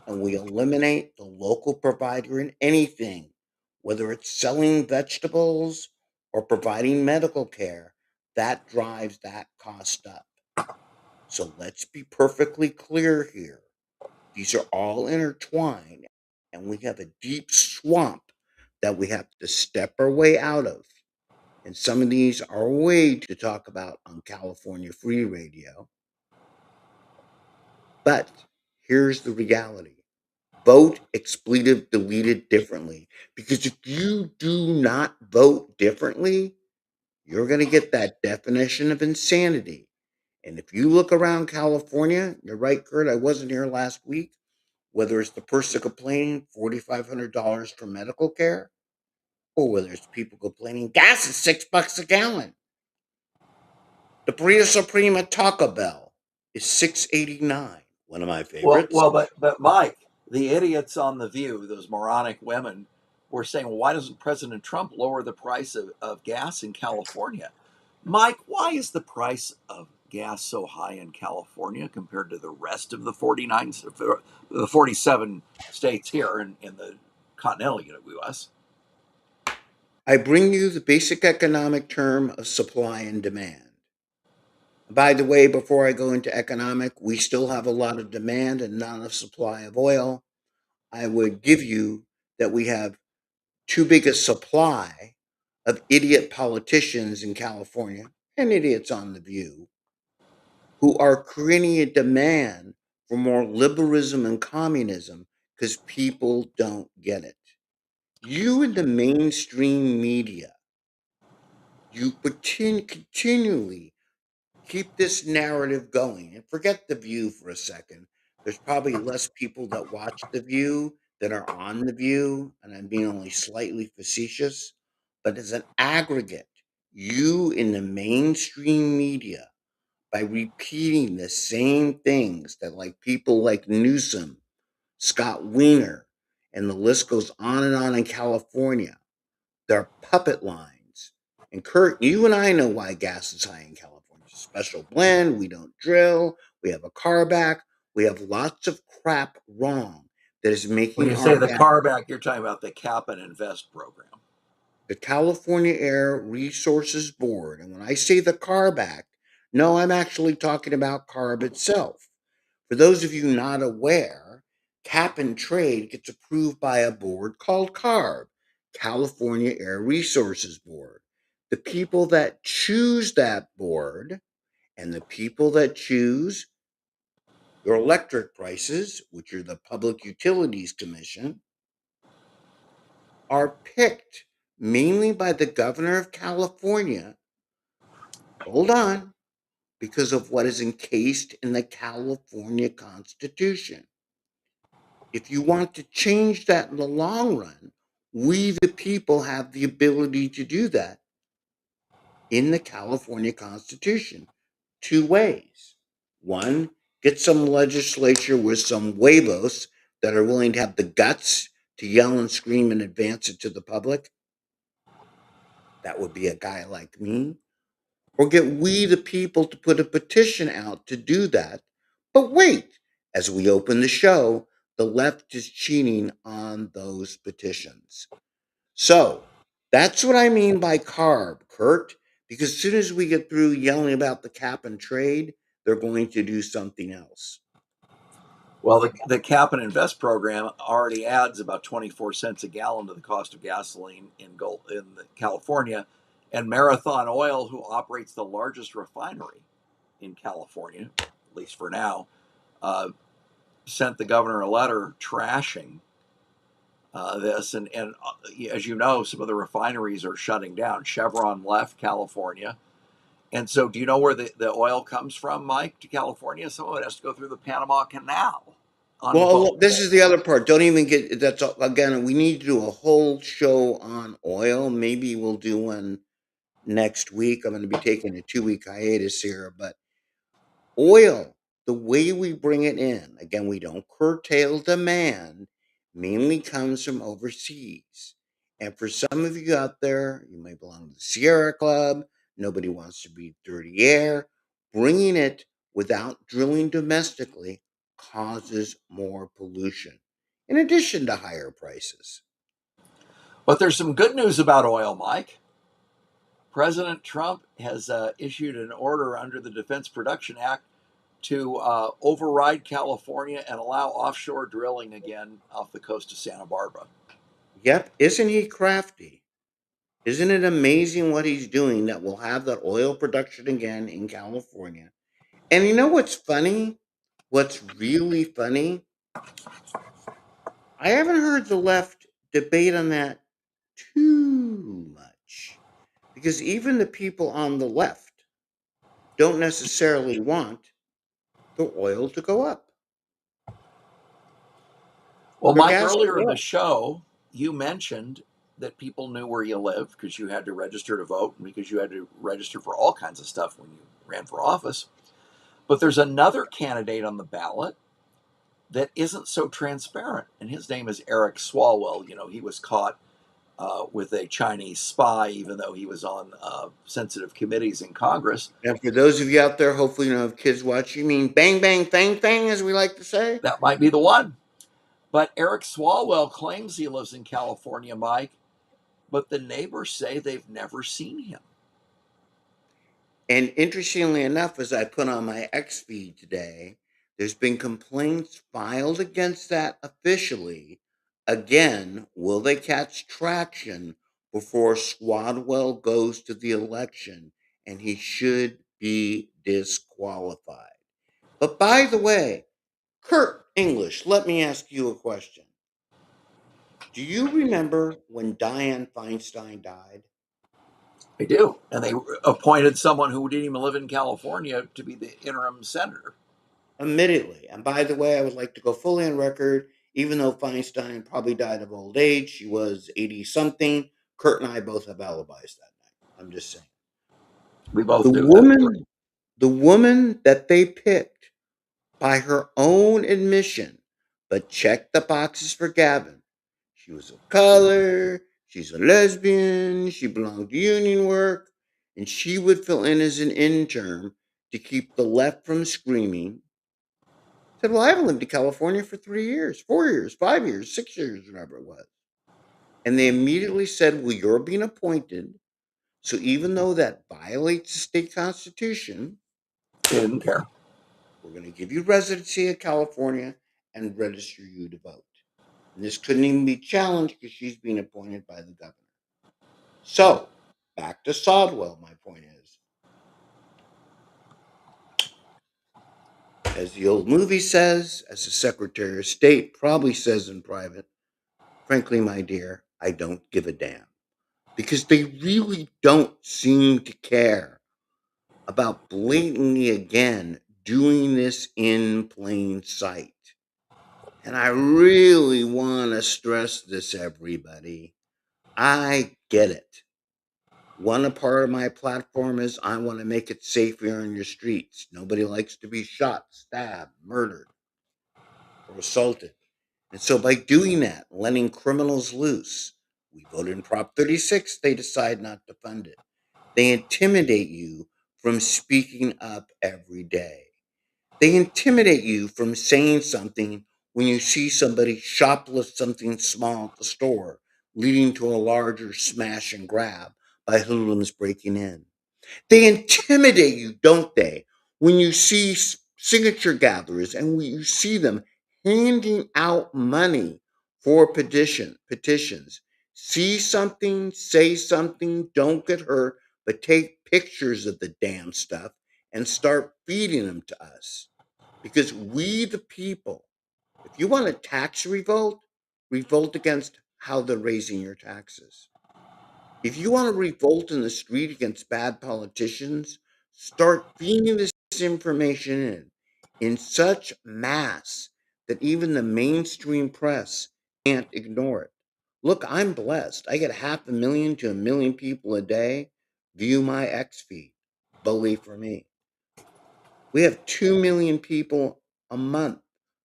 Speaker 2: and we eliminate the local provider in anything, whether it's selling vegetables or providing medical care, that drives that cost up. So let's be perfectly clear here. These are all intertwined, and we have a deep swamp that we have to step our way out of. And some of these are way to talk about on California Free Radio. But here's the reality: vote expletive deleted differently. Because if you do not vote differently, you're going to get that definition of insanity. And if you look around California, you're right, Kurt, I wasn't here last week. Whether it's the person complaining $4,500 for medical care, or whether it's people complaining gas is $6 a gallon. The Burrito Supreme at Taco Bell is $6.89. One of my favorites.
Speaker 3: But Mike, the idiots on the View, those moronic women, were saying, well, why doesn't President Trump lower the price of gas in California? Mike, why is the price of gas so high in California compared to the rest of the 47 states here in the continental U.S.?
Speaker 2: I bring you the basic economic term of supply and demand. By the way, before I go into economic, we still have a lot of demand and not enough supply of oil. I would give you that we have too big a supply of idiot politicians in California and idiots on The View who are creating a demand for more liberalism and communism because people don't get it. You in the mainstream media, you continually keep this narrative going and forget The View for a second. There's probably less people that watch The View than are on The View, and I'm being only slightly facetious. But as an aggregate, you in the mainstream media, by repeating the same things that like people like Newsom, Scott Wiener, and the list goes on and on in California, they're puppet lines. And Kurt, you and I know why gas is high in California. It's a special blend. We don't drill. We have a car back. We have lots of crap wrong that is
Speaker 3: When
Speaker 2: making
Speaker 3: you
Speaker 2: our
Speaker 3: say the
Speaker 2: gas.
Speaker 3: car back, you're talking about the Cap and Invest program.
Speaker 2: The California Air Resources Board. And when I say the car back, no, I'm actually talking about CARB itself. For those of you not aware, cap and trade gets approved by a board called CARB, California Air Resources Board. The people that choose that board and the people that choose your electric prices, which are the Public Utilities Commission, are picked mainly by the governor of California. Hold on, because of what is encased in the California Constitution. If you want to change that in the long run, we, the people, have the ability to do that in the California Constitution. Two ways. One, get some legislature with some huevos that are willing to have the guts to yell and scream and advance it to the public. That would be a guy like me. Or get we, the people, to put a petition out to do that. But wait, as we open the show, the left is cheating on those petitions. So that's what I mean by CARB, Kurt, because as soon as we get through yelling about the cap and trade, they're going to do something else.
Speaker 3: Well, the Cap and Invest program already adds about 24 cents a gallon to the cost of gasoline in California. And Marathon Oil, who operates the largest refinery in California, at least for now, uh, sent the governor a letter trashing this. And as you know, some of the refineries are shutting down. Chevron left California. And so, do you know where the oil comes from, Mike, to California? Some of it has to go through the Panama Canal on
Speaker 2: Well,
Speaker 3: boats.
Speaker 2: this is the other part. Don't even get that's again. We need to do a whole show on oil. Maybe we'll do one next week. I'm going to be taking a 2 week hiatus here, but oil, the way we bring it in, again, we don't curtail demand, mainly comes from overseas. And for some of you out there, you may belong to the Sierra Club, nobody wants to breathe dirty air. Bringing it without drilling domestically causes more pollution, in addition to higher prices.
Speaker 3: But there's some good news about oil, Mike. President Trump has issued an order under the Defense Production Act to override California and allow offshore drilling again off the coast of Santa Barbara.
Speaker 2: Yep, isn't he crafty? Isn't it amazing what he's doing that will have that oil production again in California? And you know what's funny? What's really funny? I haven't heard the left debate on that too much because even the people on the left don't necessarily want the oil to go up.
Speaker 3: Well,
Speaker 2: For
Speaker 3: Mike,
Speaker 2: gas to
Speaker 3: earlier in
Speaker 2: go
Speaker 3: the
Speaker 2: up.
Speaker 3: show, you mentioned that people knew where you lived because you had to register to vote and because you had to register for all kinds of stuff when you ran for office. But there's another candidate on the ballot that isn't so transparent, and his name is Eric Swalwell. You know, he was caught with a Chinese spy, even though he was on sensitive committees in Congress.
Speaker 2: And for those of you out there, hopefully you don't have kids watching, you mean bang, bang, thang, thang, as we like to say?
Speaker 3: That might be the one. But Eric Swalwell claims he lives in California, Mike, but the neighbors say they've never seen him.
Speaker 2: And interestingly enough, as I put on my X feed today, there's been complaints filed against that officially. Again, will they catch traction before Swadwell goes to the election? And he should be disqualified. But by the way, Kurt English, let me ask you a question. Do you remember when Dianne Feinstein died?
Speaker 3: They do. And they appointed someone who didn't even live in California to be the interim senator.
Speaker 2: Immediately. And by the way, I would like to go fully on record, even though Feinstein probably died of old age, she was 80 something. Kurt and I both have alibis that night. I'm just saying.
Speaker 3: We both
Speaker 2: The
Speaker 3: do.
Speaker 2: woman, the woman that they picked by her own admission, but checked the boxes for Gavin. She was of color, she's a lesbian, she belonged to union work, and she would fill in as an intern to keep the left from screaming. Said, well, I haven't lived in California for 3 years, 4 years, 5 years, 6 years, whatever it was. And they immediately said, well, you're being appointed. So even though that violates the state constitution,
Speaker 3: They didn't care.
Speaker 2: we're going to give you residency of California and register you to vote. And this couldn't even be challenged because she's being appointed by the governor. So back to Sodwell, my point is, as the old movie says, as the Secretary of State probably says in private, frankly, my dear, I don't give a damn. Because they really don't seem to care about blatantly, again, doing this in plain sight. And I really want to stress this, everybody. I get it. One part of my platform is I want to make it safer on your streets. Nobody likes to be shot, stabbed, murdered, or assaulted. And so by doing that, letting criminals loose, we voted in Prop 36, they decide not to fund it. They intimidate you from speaking up every day. They intimidate you from saying something when you see somebody shoplift something small at the store, leading to a larger smash and grab by hoodlums breaking in. They intimidate you, don't they? When you see signature gatherers and when you see them handing out money for petitions. See something, say something, don't get hurt, but take pictures of the damn stuff and start feeding them to us. Because we, the people, if you want a tax revolt, revolt against how they're raising your taxes. If you want to revolt in the street against bad politicians, start feeding this information in such mass that even the mainstream press can't ignore it. Look, I'm blessed. I get 500,000 to 1,000,000 people a day view my X feed. Bully for me. We have 2 million people a month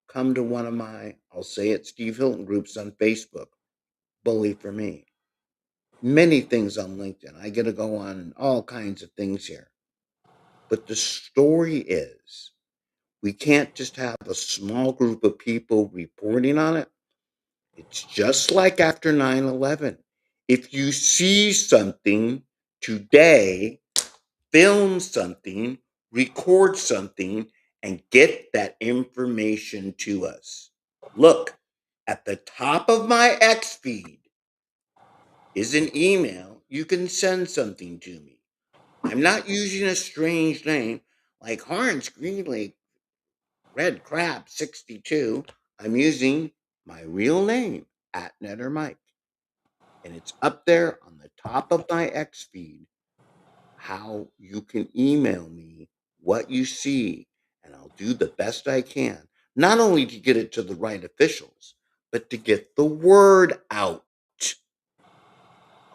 Speaker 2: come to one of my, I'll say it, Steve Hilton groups on Facebook. Bully for me. Many things on LinkedIn. I get to go on all kinds of things here. But the story is we can't just have a small group of people reporting on it. It's just like after 9/11. If you see something today, film something, record something, and get that information to us. Look, at the top of my X feed is an email. You can send something to me. I'm not using a strange name like Harns Green Lake Red Crab 62. I'm using my real name at Netter Mike. And it's up there on the top of my X feed how you can email me what you see, and I'll do the best I can, not only to get it to the right officials, but to get the word out.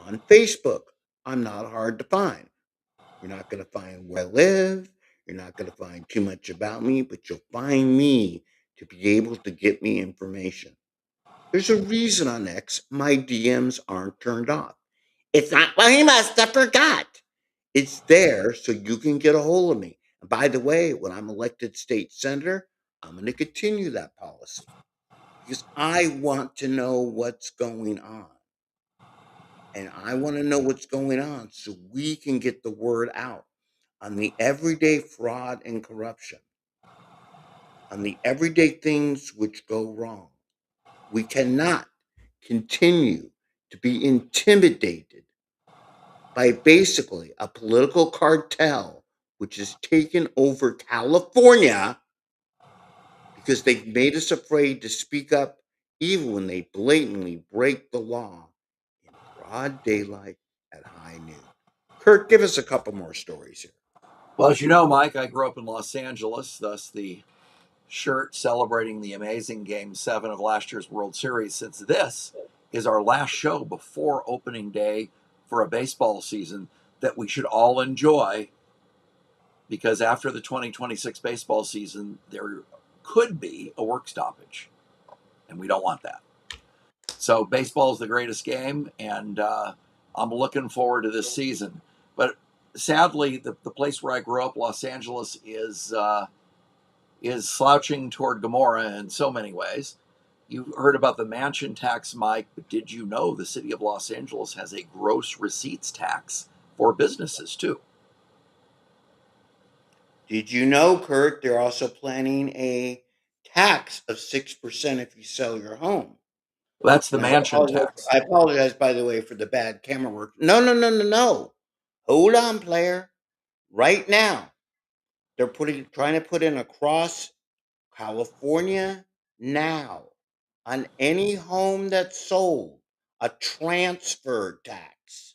Speaker 2: On Facebook, I'm not hard to find. You're not going to find where I live. You're not going to find too much about me, but you'll find me to be able to get me information. There's a reason on X my DMs aren't turned off. It's not, well, he must have forgot. It's there so you can get a hold of me. And by the way, when I'm elected state senator, I'm going to continue that policy because I want to know what's going on. And I want to know what's going on so we can get the word out on the everyday fraud and corruption, on the everyday things which go wrong. We cannot continue to be intimidated by basically a political cartel which has taken over California because they've made us afraid to speak up even when they blatantly break the law in broad daylight at high noon. Kurt, give us a couple more stories here.
Speaker 3: Well, as you know, Mike, I grew up in Los Angeles, thus the shirt celebrating the amazing Game 7 of last year's World Series, since this is our last show before opening day for a baseball season that we should all enjoy, because after the 2026 baseball season, there could be a work stoppage, and we don't want that. So, baseball is the greatest game, and I'm looking forward to this season. But sadly, the place where I grew up, Los Angeles, is slouching toward Gomorrah in so many ways. You heard about the mansion tax, Mike, but did you know the city of Los Angeles has a gross receipts tax for businesses too?
Speaker 2: Did you know, Kurt, they're also planning a tax of 6% if you sell your home?
Speaker 3: Well, that's the
Speaker 2: And
Speaker 3: mansion tax.
Speaker 2: I apologize, by the way, for the bad camera work. No, no, no, no, no. Hold on, player. Right now, they're trying to put in across California now on any home that's sold a transfer tax.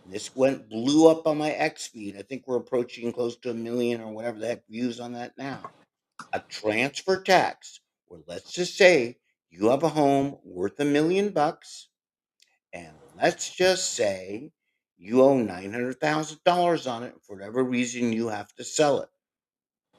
Speaker 2: And this blew up on my X feed. I think we're approaching close to 1 million or whatever the heck views on that now. A transfer tax, where let's just say you have a home worth $1 million, and let's just say you owe $900,000 on it. For whatever reason, you have to sell it.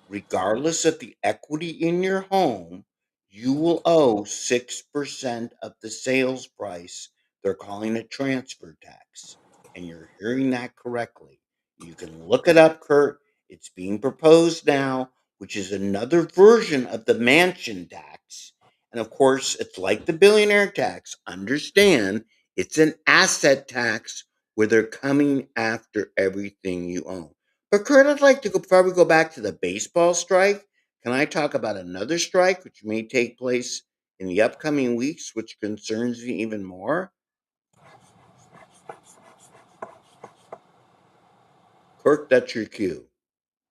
Speaker 2: Regardless of the equity in your home, you will owe 6% of the sales price. They're calling it transfer tax. And you're hearing that correctly. You can look it up, Kurt. It's being proposed now, which is another version of the mansion tax. And of course, it's like the billionaire tax. Understand, it's an asset tax where they're coming after everything you own. But Kurt, I'd like to go before we go back to the baseball strike. Can I talk about another strike which may take place in the upcoming weeks, which concerns me even more? Kurt, that's your cue.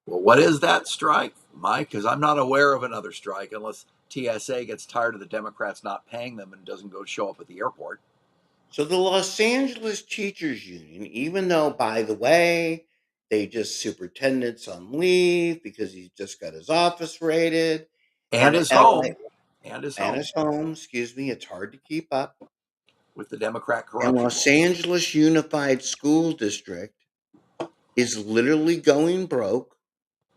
Speaker 3: Well, what is that strike, Mike? Because I'm not aware of another strike unless TSA gets tired of the Democrats not paying them and doesn't go show up at the airport.
Speaker 2: So the Los Angeles Teachers Union, even though, by the way, they just superintendent's on leave because he's just got his office raided,
Speaker 3: And
Speaker 2: and
Speaker 3: his
Speaker 2: LA
Speaker 3: home. And his
Speaker 2: and
Speaker 3: home
Speaker 2: his home, excuse me, it's hard to keep up.
Speaker 3: with the Democrat
Speaker 2: And
Speaker 3: corruption.
Speaker 2: Los Angeles Unified School District is literally going broke.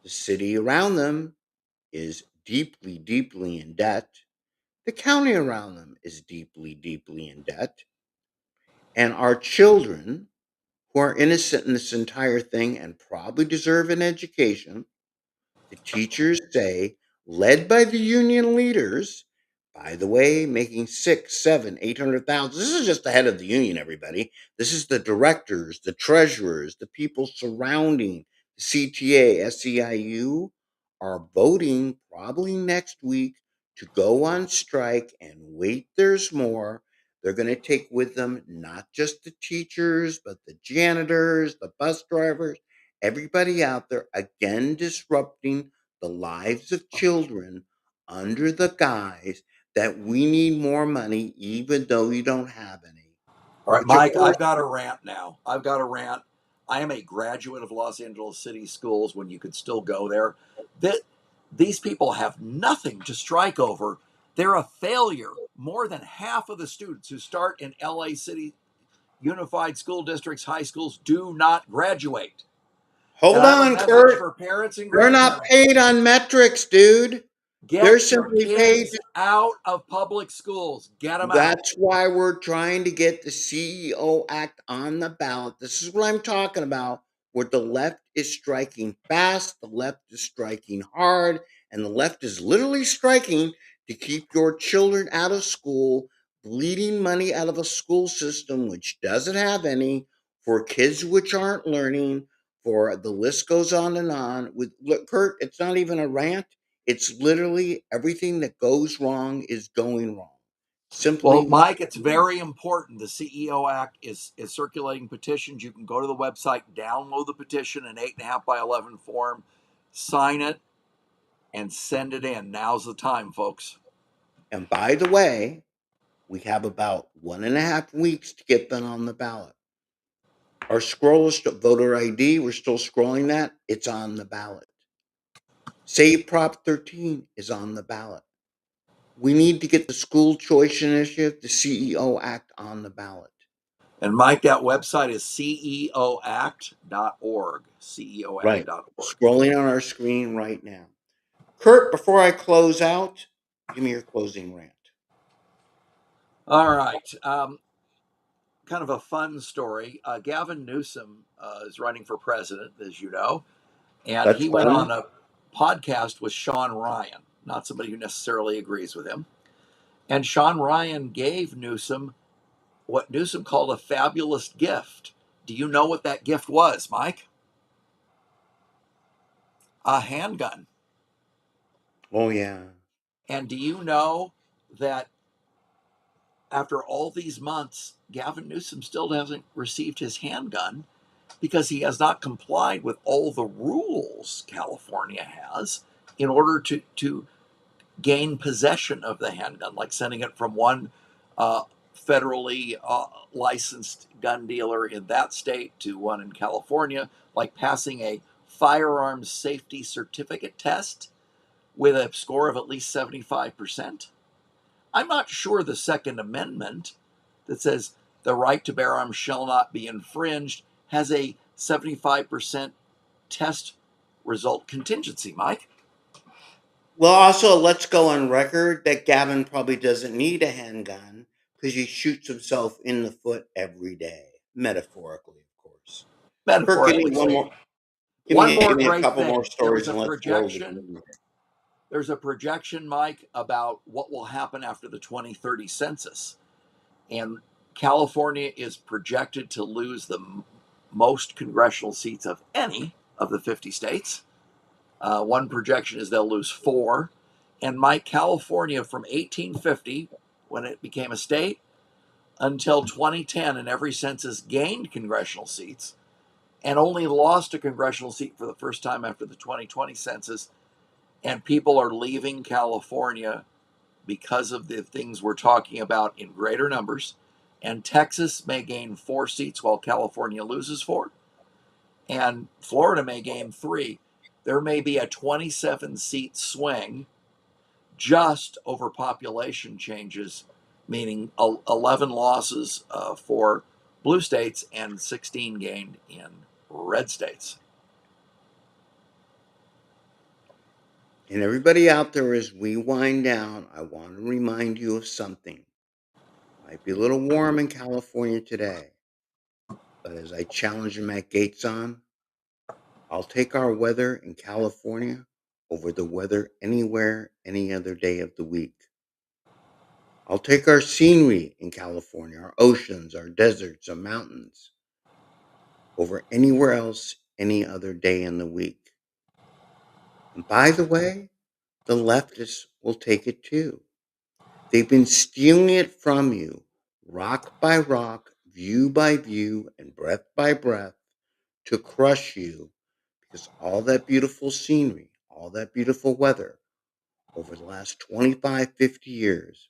Speaker 2: The city around them is deeply, deeply in debt. The county around them is deeply, deeply in debt. And our children, who are innocent in this entire thing and probably deserve an education, the teachers say, led by the union leaders, by the way, making 6, 7, 800,000. This is just the head of the union, everybody. This is the directors, the treasurers, the people surrounding the CTA, SEIU are voting probably next week to go on strike, and wait, there's more. They're going to take with them not just the teachers, but the janitors, the bus drivers, everybody out there, again disrupting the lives of children under the guise that we need more money even though you don't have any.
Speaker 3: All right,
Speaker 2: Which of
Speaker 3: Mike,
Speaker 2: course,
Speaker 3: I've got a rant now. I've got a rant. I am a graduate of Los Angeles City Schools when you could still go there. That these people have nothing to strike over. They're a failure. More than half of the students who start in LA City Unified School District's high schools do not graduate. And
Speaker 2: hold
Speaker 3: I have a
Speaker 2: on,
Speaker 3: message
Speaker 2: Kurt.
Speaker 3: for parents and
Speaker 2: They're not
Speaker 3: grandparents.
Speaker 2: paid on metrics, dude. They're
Speaker 3: Get your
Speaker 2: simply paid.
Speaker 3: kids out of public schools. Get them out.
Speaker 2: That's why we're trying to get the CEO Act on the ballot. This is what I'm talking about, where the left is striking fast, the left is striking hard, and the left is literally striking to keep your children out of school, bleeding money out of a school system which doesn't have any, for kids which aren't learning, for the list goes on and on. With look, Kurt, it's not even a rant. It's literally everything that goes wrong is going wrong.
Speaker 3: Well,
Speaker 2: Simply,
Speaker 3: Mike, it's very important. The CEO Act is circulating petitions. You can go to the website, download the petition, an 8.5 by 11 form, sign it, and send it in. Now's the time, folks.
Speaker 2: and by the way, we have about 1.5 weeks to get that on the ballot. Our scroll is voter ID. We're still scrolling that. It's on the ballot. Save Prop 13 is on the ballot. We need to get the school choice initiative, the CEO Act on the ballot.
Speaker 3: And Mike, that website is ceoact.org.
Speaker 2: Right.
Speaker 3: ceoact.org.
Speaker 2: Scrolling on our screen right now. Kurt, before I close out, give me your closing rant.
Speaker 3: All right. Kind of a fun story. Gavin Newsom is running for president, as you know, and
Speaker 2: That's
Speaker 3: he went
Speaker 2: fun.
Speaker 3: on a podcast with Sean Ryan, not somebody who necessarily agrees with him. And Sean Ryan gave Newsom what Newsom called a fabulous gift. Do you know what that gift was, Mike? A handgun.
Speaker 2: Oh, yeah.
Speaker 3: And do you know that after all these months, Gavin Newsom still hasn't received his handgun because he has not complied with all the rules California has in order to gain possession of the handgun, like sending it from one federally licensed gun dealer in that state to one in California, like passing a firearms safety certificate test with a score of at least 75%. I'm not sure the Second Amendment that says the right to bear arms shall not be infringed has a 75% test result contingency, Mike.
Speaker 2: Well, also, let's go on record that Gavin probably doesn't need a handgun because he shoots himself in the foot every day, metaphorically, of course. Kurt,
Speaker 3: Metaphorically speaking. One
Speaker 2: give
Speaker 3: more
Speaker 2: me a
Speaker 3: great
Speaker 2: couple more
Speaker 3: thing. There
Speaker 2: stories
Speaker 3: was a
Speaker 2: and let's roll the
Speaker 3: projection.
Speaker 2: movie.
Speaker 3: There's a projection, Mike, about what will happen after the 2030 census. And California is projected to lose the most congressional seats of any of the 50 states. One projection is they'll lose 4. And Mike, California from 1850, when it became a state, until 2010, in every census, gained congressional seats and only lost a congressional seat for the first time after the 2020 census. And people are leaving California because of the things we're talking about in greater numbers. And Texas may gain 4 seats while California loses 4. And Florida may gain 3. There may be a 27 seat swing just over population changes, meaning 11 losses for blue states and 16 gained in red states.
Speaker 2: And everybody out there, as we wind down, I want to remind you of something. Might be a little warm in California today, but as I challenge Matt Gaetz on, I'll take our weather in California over the weather anywhere, any other day of the week. I'll take our scenery in California, our oceans, our deserts, our mountains, over anywhere else, any other day in the week. And by the way, the leftists will take it too. They've been stealing it from you, rock by rock, view by view, and breath by breath, to crush you, because all that beautiful scenery, all that beautiful weather over the last 25, 50 years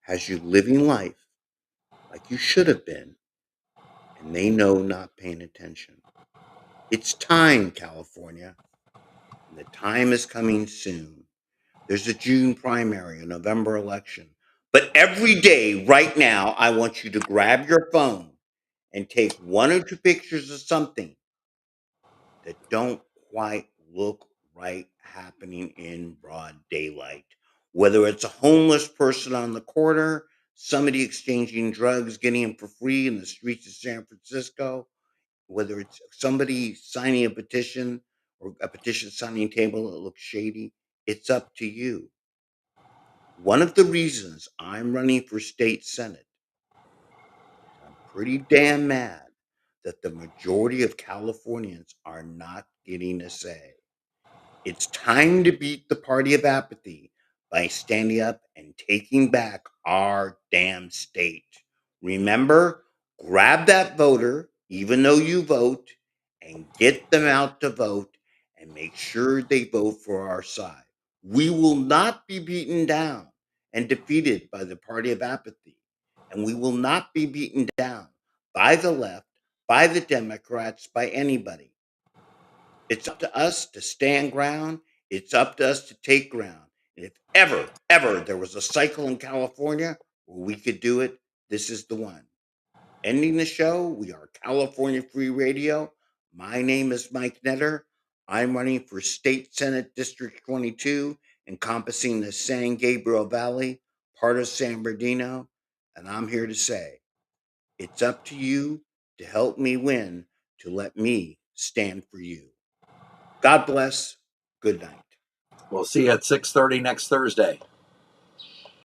Speaker 2: has you living life like you should have been, and they know not paying attention. It's time, California, and the time is coming soon. There's a June primary, a November election. But every day, right now, I want you to grab your phone and take 1 or 2 pictures of something that don't quite look right happening in broad daylight. whether it's a homeless person on the corner, somebody exchanging drugs, getting them for free in the streets of San Francisco, whether it's somebody signing a petition or a petition signing table that looks shady, it's up to you. One of the reasons I'm running for state senate is I'm pretty damn mad that the majority of Californians are not getting a say. It's time to beat the party of apathy by standing up and taking back our damn state. Remember, grab that voter, even though you vote, and get them out to vote and make sure they vote for our side. We will not be beaten down and defeated by the party of apathy. And we will not be beaten down by the left, by the Democrats, by anybody. It's up to us to stand ground. It's up to us to take ground. And if ever there was a cycle in California where we could do it, this is the one. Ending the show, we are California Free Radio. My name is Mike Netter. I'm running for State Senate District 22, encompassing the San Gabriel Valley, part of San Bernardino. And I'm here to say, it's up to you to help me win, to let me stand for you. God bless. Good night.
Speaker 3: We'll see you at 6:30 next Thursday.